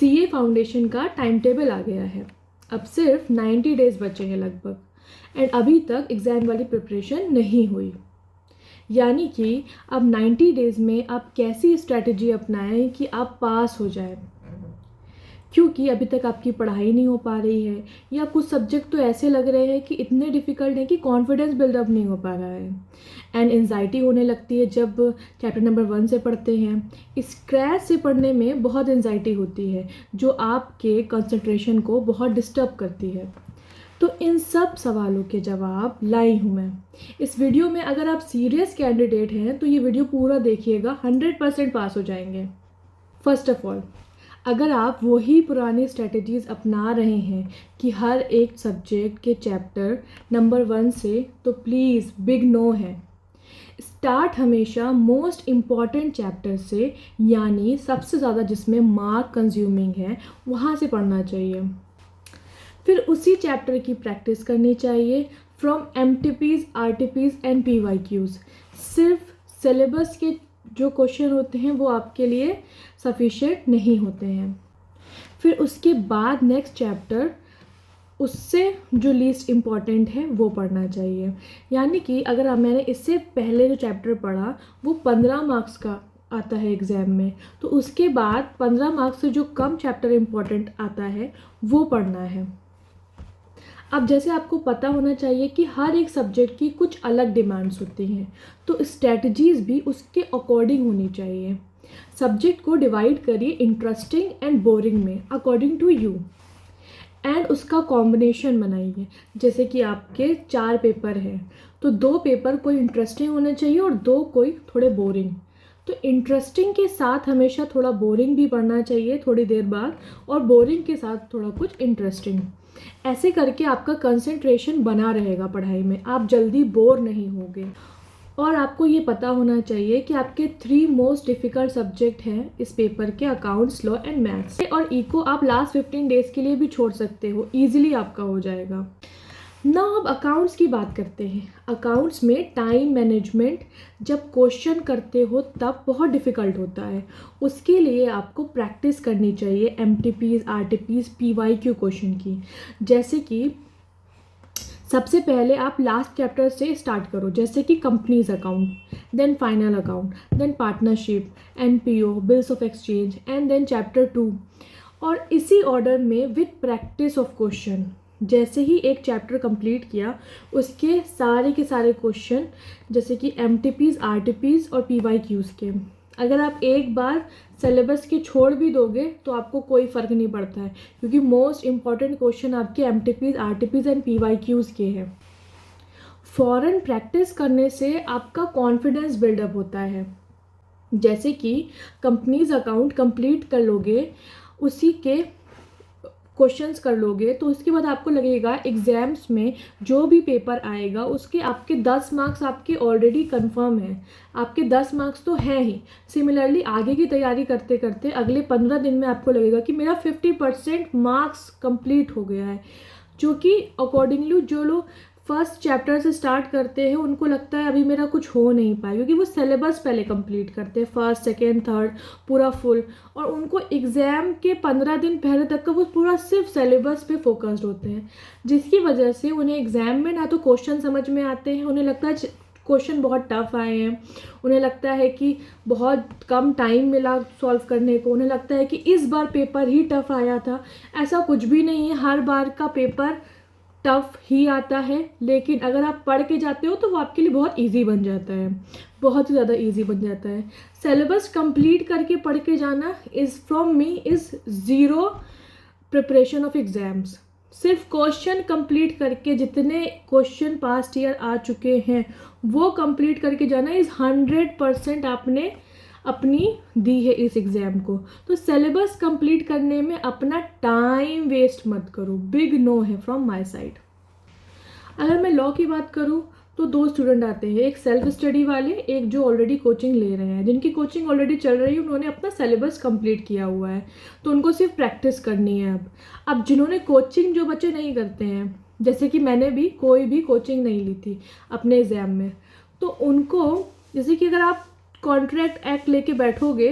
CA foundation का time table आ गया है। अब सिर्फ 90 डेज़ बचे हैं लगभग, एंड अभी तक एग्ज़ाम वाली प्रिपरेशन नहीं हुई। यानी कि अब 90 डेज़ में आप कैसी स्ट्रैटेजी अपनाएं कि आप पास हो जाएं, क्योंकि अभी तक आपकी पढ़ाई नहीं हो पा रही है, या कुछ सब्जेक्ट तो ऐसे लग रहे हैं कि इतने डिफ़िकल्ट हैं कि कॉन्फिडेंस बिल्डअप नहीं हो पा रहा है, एंड एनजाइटी होने लगती है जब चैप्टर नंबर 1 से पढ़ते हैं। स्क्रैच से पढ़ने में बहुत एनजाइटी होती है जो आपके कंसंट्रेशन को बहुत डिस्टर्ब करती है। तो इन सब सवालों के जवाब लाई हूँ मैं इस वीडियो में। अगर आप सीरियस कैंडिडेट हैं तो ये वीडियो पूरा देखिएगा, 100% पास हो जाएंगे। फर्स्ट ऑफ ऑल, अगर आप वही पुरानी स्ट्रेटजीज़ अपना रहे हैं कि हर एक सब्जेक्ट के चैप्टर नंबर 1 से, तो प्लीज़ बिग नो है। स्टार्ट हमेशा मोस्ट इम्पॉर्टेंट चैप्टर से, यानी सबसे ज़्यादा जिसमें मार्क कंज्यूमिंग है वहाँ से पढ़ना चाहिए। फिर उसी चैप्टर की प्रैक्टिस करनी चाहिए from MTPs, RTPs and PYQs। सिर्फ सिलेबस के जो क्वेश्चन होते हैं वो आपके लिए सफिशिएंट नहीं होते हैं। फिर उसके बाद नेक्स्ट चैप्टर उससे जो लीस्ट इम्पॉर्टेंट है वो पढ़ना चाहिए। यानी कि अगर मैंने इससे पहले जो चैप्टर पढ़ा वो 15 मार्क्स का आता है एग्ज़ाम में, तो उसके बाद 15 मार्क्स से जो कम चैप्टर इम्पॉर्टेंट आता है वो पढ़ना है। अब जैसे आपको पता होना चाहिए कि हर एक सब्जेक्ट की कुछ अलग डिमांड्स होती हैं, तो स्ट्रेटजीज़ भी उसके अकॉर्डिंग होनी चाहिए। सब्जेक्ट को डिवाइड करिए इंटरेस्टिंग एंड बोरिंग में अकॉर्डिंग टू यू, एंड उसका कॉम्बिनेशन बनाइए। जैसे कि आपके 4 पेपर हैं तो 2 पेपर कोई इंटरेस्टिंग होने चाहिए और 2 कोई थोड़े बोरिंग। तो इंटरेस्टिंग के साथ हमेशा थोड़ा बोरिंग भी पढ़ना चाहिए थोड़ी देर बाद, और बोरिंग के साथ थोड़ा कुछ इंटरेस्टिंग। ऐसे करके आपका कंसंट्रेशन बना रहेगा पढ़ाई में, आप जल्दी बोर नहीं होगे। और आपको ये पता होना चाहिए कि आपके 3 मोस्ट डिफ़िकल्ट सब्जेक्ट हैं इस पेपर के, अकाउंट्स, लॉ एंड मैथ्स। और इको आप लास्ट 15 डेज़ के लिए भी छोड़ सकते हो, ईजिली आपका हो जाएगा। ना अब अकाउंट्स की बात करते हैं। अकाउंट्स में टाइम मैनेजमेंट जब क्वेश्चन करते हो तब बहुत डिफ़िकल्ट होता है। उसके लिए आपको प्रैक्टिस करनी चाहिए MTPs, RTPs, PYQ क्वेश्चन की। जैसे कि सबसे पहले आप लास्ट चैप्टर से स्टार्ट करो, जैसे कि companies account, then final account, then partnership, NPO, bills of exchange, and then chapter 2, और इसी ऑर्डर में विथ प्रैक्टिस ऑफ क्वेश्चन। जैसे ही एक चैप्टर कंप्लीट किया उसके सारे के सारे क्वेश्चन, जैसे कि MTPs, RTPs और PYQs के, अगर आप एक बार सिलेबस के छोड़ भी दोगे तो आपको कोई फ़र्क नहीं पड़ता है, क्योंकि मोस्ट इम्पॉर्टेंट क्वेश्चन आपके MTPs, RTPs एंड PYQs के हैं। फ़ौरन प्रैक्टिस करने से आपका कॉन्फिडेंस बिल्डअप होता है। जैसे कि कंपनीज अकाउंट कंप्लीट कर लोगे, उसी के क्वेश्चंस कर लोगे, तो उसके बाद आपको लगेगा एग्ज़ाम्स में जो भी पेपर आएगा उसके आपके 10 मार्क्स आपके ऑलरेडी कंफर्म हैं, आपके 10 मार्क्स तो हैं ही। सिमिलरली आगे की तैयारी करते करते अगले 15 दिन में आपको लगेगा कि मेरा 50% मार्क्स कंप्लीट हो गया है, जो कि अकॉर्डिंगली जो लोग फर्स्ट चैप्टर से स्टार्ट करते हैं उनको लगता है अभी मेरा कुछ हो नहीं पाया, क्योंकि वो सिलेबस पहले कंप्लीट करते हैं, फर्स्ट, सेकेंड, थर्ड पूरा फुल, और उनको एग्ज़ाम के 15 दिन पहले तक का वो पूरा सिर्फ सिलेबस पे फोकस्ड होते हैं, जिसकी वजह से उन्हें एग्ज़ाम में ना तो क्वेश्चन समझ में आते हैं, उन्हें लगता है क्वेश्चन बहुत टफ आए हैं, उन्हें लगता है कि बहुत कम टाइम मिला सॉल्व करने को, उन्हें लगता है कि इस बार पेपर ही टफ आया था। ऐसा कुछ भी नहीं है, हर बार का पेपर टफ ही आता है, लेकिन अगर आप पढ़ के जाते हो तो वो आपके लिए बहुत इजी बन जाता है, बहुत ही ज़्यादा इजी बन जाता है। सिलेबस कंप्लीट करके पढ़ के जाना is from me is zero preparation of exams. सिर्फ क्वेश्चन कंप्लीट करके, जितने क्वेश्चन पास्ट ईयर आ चुके हैं वो कंप्लीट करके जाना इज़ 100% आपने अपनी दी है इस एग्ज़ाम को। तो सिलेबस कंप्लीट करने में अपना टाइम वेस्ट मत करो, बिग नो है फ्रॉम माय साइड। अगर मैं लॉ की बात करूँ तो 2 स्टूडेंट आते हैं, एक सेल्फ स्टडी वाले, एक जो ऑलरेडी कोचिंग ले रहे हैं। जिनकी कोचिंग ऑलरेडी चल रही है उन्होंने अपना सिलेबस कंप्लीट किया हुआ है, तो उनको सिर्फ प्रैक्टिस करनी है। अब जिन्होंने कोचिंग, जो बच्चे नहीं करते हैं, जैसे कि मैंने भी कोई भी कोचिंग नहीं ली थी अपने एग्ज़ाम में, तो उनको, जैसे कि अगर आप कॉन्ट्रैक्ट एक्ट लेके बैठोगे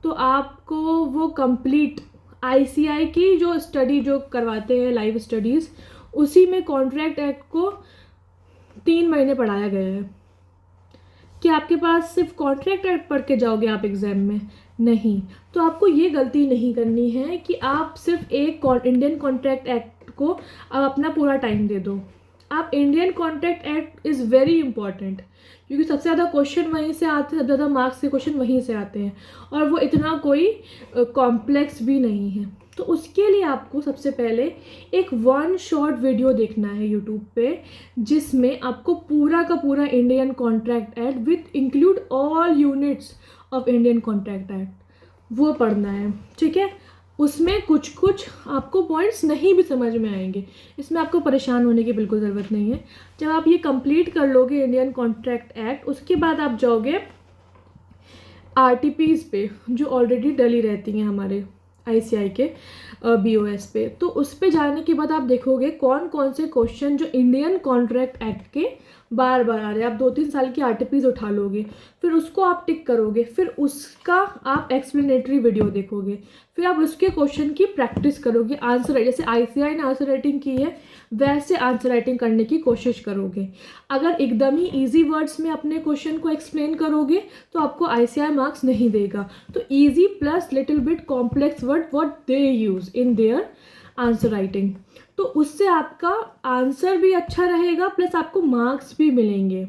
तो आपको वो कंप्लीट ICI की जो स्टडी जो करवाते हैं लाइव स्टडीज़, उसी में कॉन्ट्रैक्ट एक्ट को 3 महीने पढ़ाया गया है। कि आपके पास सिर्फ कॉन्ट्रैक्ट एक्ट पढ़ के जाओगे आप एग्ज़ाम में? नहीं। तो आपको ये गलती नहीं करनी है कि आप सिर्फ एक इंडियन कॉन्ट्रैक्ट एक्ट को आप अपना पूरा टाइम दे दो। आप Indian contract act is very important, क्योंकि सबसे ज़्यादा क्वेश्चन वहीं से आते हैं, सबसे ज़्यादा मार्क्स के क्वेश्चन वहीं से आते हैं, और वो इतना कोई कॉम्प्लेक्स भी नहीं है। तो उसके लिए आपको सबसे पहले एक 1 शॉर्ट वीडियो देखना है यूट्यूब पे, जिसमें आपको पूरा का पूरा Indian contract act with include all units of Indian contract act वो पढ़ना है, ठीक है। उसमें कुछ कुछ आपको पॉइंट्स नहीं भी समझ में आएंगे, इसमें आपको परेशान होने की बिल्कुल ज़रूरत नहीं है। जब आप ये कंप्लीट कर लोगे इंडियन कॉन्ट्रैक्ट एक्ट, उसके बाद आप जाओगे RTPs पे, जो ऑलरेडी डली रहती हैं हमारे ICI के BOS पे। तो उस पे जाने के बाद आप देखोगे कौन कौन से क्वेश्चन जो इंडियन कॉन्ट्रैक्ट एक्ट के बार बार आ रहे हैं। आप 2-3 साल की RTPs उठा लोगे, फिर उसको आप टिक करोगे, फिर उसका आप एक्सप्लेनेटरी वीडियो देखोगे, फिर आप उसके क्वेश्चन की प्रैक्टिस करोगे। आंसर जैसे ICI ने आंसर राइटिंग की है, वैसे आंसर राइटिंग करने की कोशिश करोगे। अगर एकदम ही ईजी वर्ड्स में अपने क्वेश्चन को एक्सप्लेन करोगे तो आपको ICI मार्क्स नहीं देगा। तो easy plus little bit complex word what they use in their answer writing, तो उससे आपका आंसर भी अच्छा रहेगा, प्लस आपको मार्क्स भी मिलेंगे।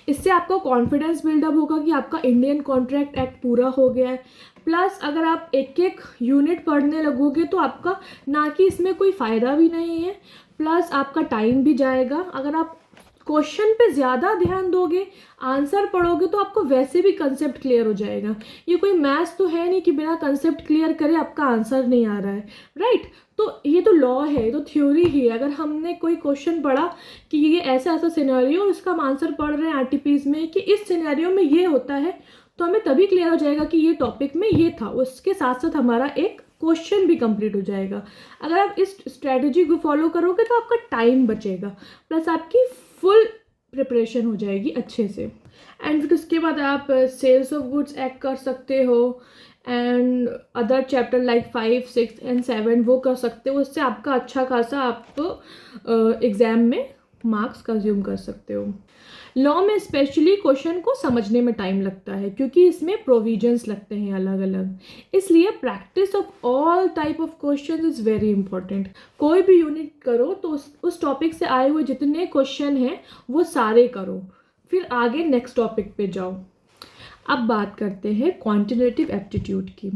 इससे आपका कॉन्फिडेंस बिल्डअप होगा कि आपका इंडियन कॉन्ट्रैक्ट एक्ट पूरा हो गया है। प्लस अगर आप एक एक यूनिट पढ़ने लगोगे तो आपका ना कि इसमें कोई फ़ायदा भी नहीं है, प्लस आपका टाइम भी जाएगा। अगर आप क्वेश्चन पे ज़्यादा ध्यान दोगे, आंसर पढ़ोगे, तो आपको वैसे भी कंसेप्ट क्लियर हो जाएगा। ये कोई मैथ्स तो है नहीं कि बिना कंसेप्ट क्लियर करे आपका आंसर नहीं आ रहा है, राइट। तो ये तो लॉ है, ये तो थ्योरी ही है। अगर हमने कोई क्वेश्चन पढ़ा कि ये ऐसा ऐसा सिनेरियो, इसका हम आंसर पढ़ रहे हैं RTPs में कि इस सिनेरियो में ये होता है, तो हमें तभी क्लियर हो जाएगा कि ये टॉपिक में ये था। उसके साथ साथ हमारा एक क्वेश्चन भी कंप्लीट हो जाएगा। अगर आप इस स्ट्रेटजी को फॉलो करोगे तो आपका टाइम बचेगा, प्लस आपकी फुल प्रिपरेशन हो जाएगी अच्छे से। एंड फिर उसके बाद आप सेल्स ऑफ गुड्स एक्ट कर सकते हो, and other chapter like 5, 6 and 7 वो कर सकते हो। उससे आपका अच्छा खासा आप एग्ज़ाम में मार्क्स कंज्यूम कर सकते हो। लॉ में स्पेशली क्वेश्चन को समझने में टाइम लगता है, क्योंकि इसमें प्रोविजंस लगते हैं अलग अलग, इसलिए practice of all type of question is very important. कोई भी यूनिट करो तो उस टॉपिक से आए हुए जितने क्वेश्चन हैं वो सारे करो, फिर आगे नेक्स्ट टॉपिक पे जाओ। अब बात करते हैं क्वांटिटेटिव एप्टीट्यूड की।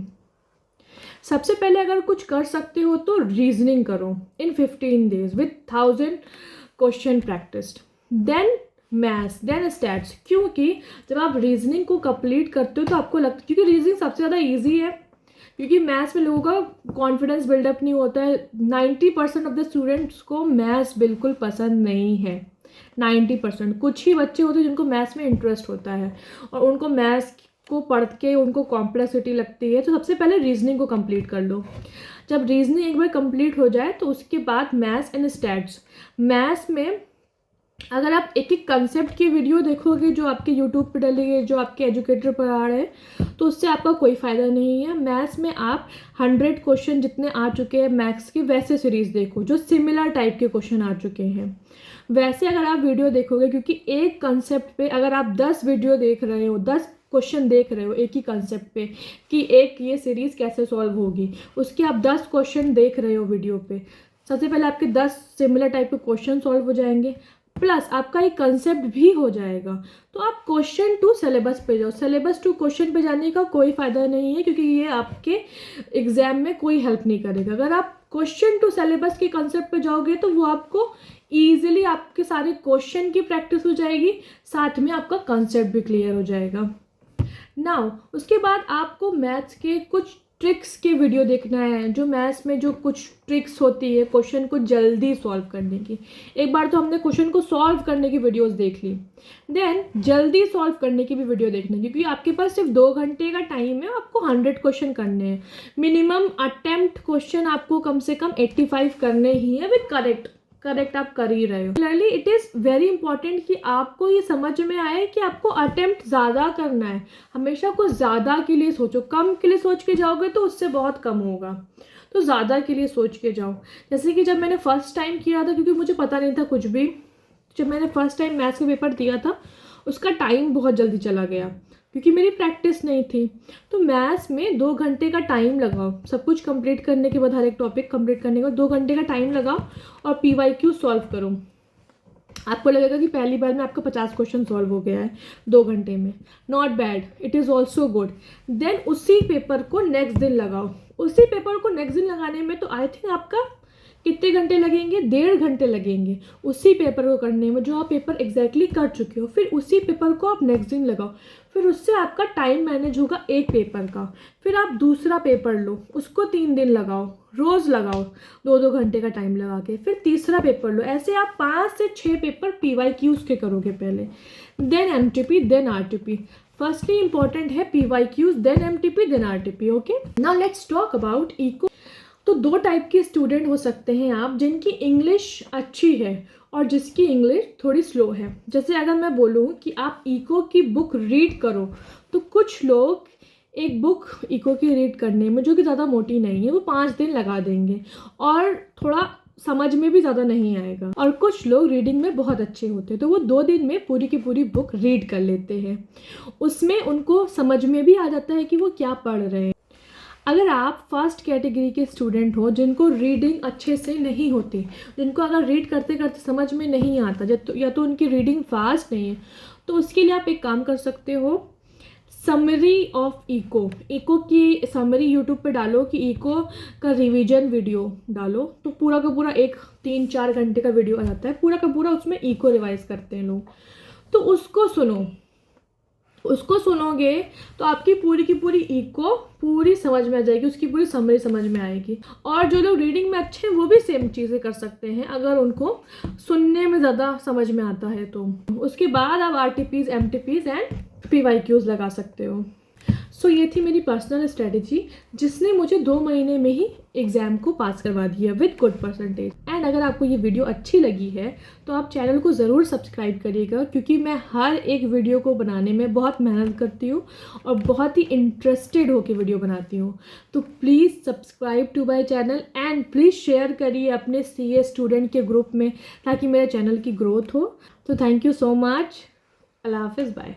सबसे पहले अगर कुछ कर सकते हो तो रीजनिंग करो in 15 days with 1000 question practised, then maths, then stats. क्योंकि जब आप रीजनिंग को कंप्लीट करते हो तो आपको लगता है, क्योंकि रीजनिंग सबसे ज़्यादा ईजी है, क्योंकि मैथ्स में लोगों का कॉन्फिडेंस बिल्डअप नहीं होता है। 90% ऑफ द स्टूडेंट्स को मैथ्स बिल्कुल पसंद नहीं है। 90%। कुछ ही बच्चे होते हैं जिनको मैथ्स में इंटरेस्ट होता है और उनको मैथ्स को पढ़ के उनको कॉम्प्लेक्सिटी लगती है। तो सबसे पहले रीजनिंग को कंप्लीट कर लो। जब रीजनिंग एक बार कंप्लीट हो जाए तो उसके बाद मैथ्स एंड स्टैट्स। मैथ्स में अगर आप एक एक कंसेप्ट की वीडियो देखोगे जो आपके यूट्यूब पे डली है, जो आपके एजुकेटर पढ़ा रहे हैं, तो उससे आपका कोई फ़ायदा नहीं है। मैथ्स में आप 100 क्वेश्चन जितने आ चुके हैं मैथ्स के, वैसे सीरीज़ देखो जो सिमिलर टाइप के क्वेश्चन आ चुके हैं, वैसे अगर आप वीडियो देखोगे। क्योंकि एक कंसेप्ट पे अगर आप 10 वीडियो देख रहे हो, 10 क्वेश्चन देख रहे हो एक ही कंसेप्ट पे कि एक ये सीरीज़ कैसे सॉल्व होगी, उसके आप 10 क्वेश्चन देख रहे हो वीडियो पे, सबसे पहले आपके 10 सिमिलर टाइप के क्वेश्चन सॉल्व हो जाएंगे, प्लस आपका एक कंसेप्ट भी हो जाएगा। तो आप क्वेश्चन टू सिलेबस पे जाओ। सिलेबस टू क्वेश्चन पे जाने का कोई फ़ायदा नहीं है, क्योंकि ये आपके एग्ज़ाम में कोई हेल्प नहीं करेगा। अगर आप क्वेश्चन टू सिलेबस के कंसेप्ट पे जाओगे तो वो आपको ईजिली आपके सारे क्वेश्चन की प्रैक्टिस हो जाएगी, साथ में आपका कंसेप्ट भी क्लियर हो जाएगा। नाउ उसके बाद आपको मैथ्स के कुछ ट्रिक्स के वीडियो देखना है, जो मैथ्स में जो कुछ ट्रिक्स होती है क्वेश्चन को जल्दी सॉल्व करने की। एक बार तो हमने क्वेश्चन को सॉल्व करने की वीडियोस देख ली, देन जल्दी सॉल्व करने की भी वीडियो देखना है, क्योंकि आपके पास सिर्फ 2 घंटे का टाइम है, आपको 100 क्वेश्चन करने हैं। मिनिमम अटेम्प्ट क्वेश्चन आपको कम से कम 85 करने ही है विद करेक्ट आप कर ही रहे हो। Clearly it is very important कि आपको ये समझ में आए कि आपको अटेम्प्ट ज़्यादा करना है। हमेशा कुछ ज़्यादा के लिए सोचो, कम के लिए सोच के जाओगे तो उससे बहुत कम होगा, तो ज़्यादा के लिए सोच के जाओ। जैसे कि जब मैंने फ़र्स्ट टाइम किया था, क्योंकि मुझे पता नहीं था कुछ भी, जब मैंने फ़र्स्ट टाइम मैथ्स का पेपर दिया था उसका टाइम बहुत जल्दी चला गया क्योंकि मेरी प्रैक्टिस नहीं थी। तो मैथ्स में 2 घंटे का टाइम लगाओ, सब कुछ कंप्लीट करने के बाद, हर एक टॉपिक कंप्लीट करने के बाद 2 घंटे का टाइम लगाओ और PYQ सॉल्व करो। आपको लगेगा कि पहली बार में आपका 50 क्वेश्चन सॉल्व हो गया है 2 घंटे में। Not bad, it is also good. Then उसी पेपर को नेक्स्ट दिन लगाओ। उसी पेपर को नेक्स्ट दिन लगाने में तो आई थिंक आपका कितने घंटे लगेंगे, 1.5 घंटे लगेंगे उसी पेपर को करने में, जो आप पेपर एग्जैक्टली कर चुके हो। फिर उसी पेपर को आप नेक्स्ट दिन लगाओ, फिर उससे आपका टाइम मैनेज होगा एक पेपर का। फिर आप दूसरा पेपर लो, उसको 3 दिन लगाओ, रोज़ लगाओ 2-2 घंटे का टाइम लगा के। फिर तीसरा पेपर लो, ऐसे आप 5 से 6 पेपर PYQs के करोगे पहले, then MTP, then RTP। Firstly important है PYQs, then MTP, then RTP। Okay, now let's talk about eco. तो 2 टाइप के स्टूडेंट हो सकते हैं आप, जिनकी इंग्लिश अच्छी है और जिसकी इंग्लिश थोड़ी स्लो है। जैसे अगर मैं बोलूँ कि आप इको की बुक रीड करो, तो कुछ लोग एक बुक इको की रीड करने में, जो कि ज़्यादा मोटी नहीं है, वो 5 दिन लगा देंगे और थोड़ा समझ में भी ज़्यादा नहीं आएगा। और कुछ लोग रीडिंग में बहुत अच्छे होते हैं, तो वो 2 दिन में पूरी की पूरी बुक रीड कर लेते हैं। उसमें उनको समझ में भी आ जाता है कि वो क्या पढ़ रहे हैं। अगर आप फर्स्ट कैटेगरी के स्टूडेंट हो, जिनको रीडिंग अच्छे से नहीं होती, जिनको अगर रीड करते करते समझ में नहीं आता, या तो उनकी रीडिंग फास्ट नहीं है, तो उसके लिए आप एक काम कर सकते हो, समरी ऑफ इको। इको की समरी यूट्यूब पे डालो कि इको का रिवीजन वीडियो डालो, तो पूरा का पूरा 3-4 घंटे का वीडियो आ जाता है, पूरा का पूरा उसमें इको रिवाइज करते हैं लोग। तो उसको सुनो, उसको सुनोगे तो आपकी पूरी की पूरी इको पूरी समझ में आ जाएगी, उसकी पूरी समरी समझ में आएगी। और जो लोग रीडिंग में अच्छे हैं वो भी सेम चीज़ें कर सकते हैं, अगर उनको सुनने में ज़्यादा समझ में आता है तो। उसके बाद आप RTPs, MTPs एंड PYQs लगा सकते हो। सो ये थी मेरी पर्सनल स्ट्रेटजी, जिसने मुझे 2 महीने में ही एग्ज़ाम को पास करवा दिया विद गुड परसेंटेज। एंड अगर आपको ये वीडियो अच्छी लगी है तो आप चैनल को ज़रूर सब्सक्राइब करिएगा, क्योंकि मैं हर एक वीडियो को बनाने में बहुत मेहनत करती हूँ और बहुत ही इंटरेस्टेड होकर वीडियो बनाती हूँ। तो please subscribe to my channel and please share करिए अपने CA स्टूडेंट के ग्रुप में, ताकि मेरे चैनल की ग्रोथ हो। तो थैंक यू सो मच। अल्लाह हाफिज़, बाय।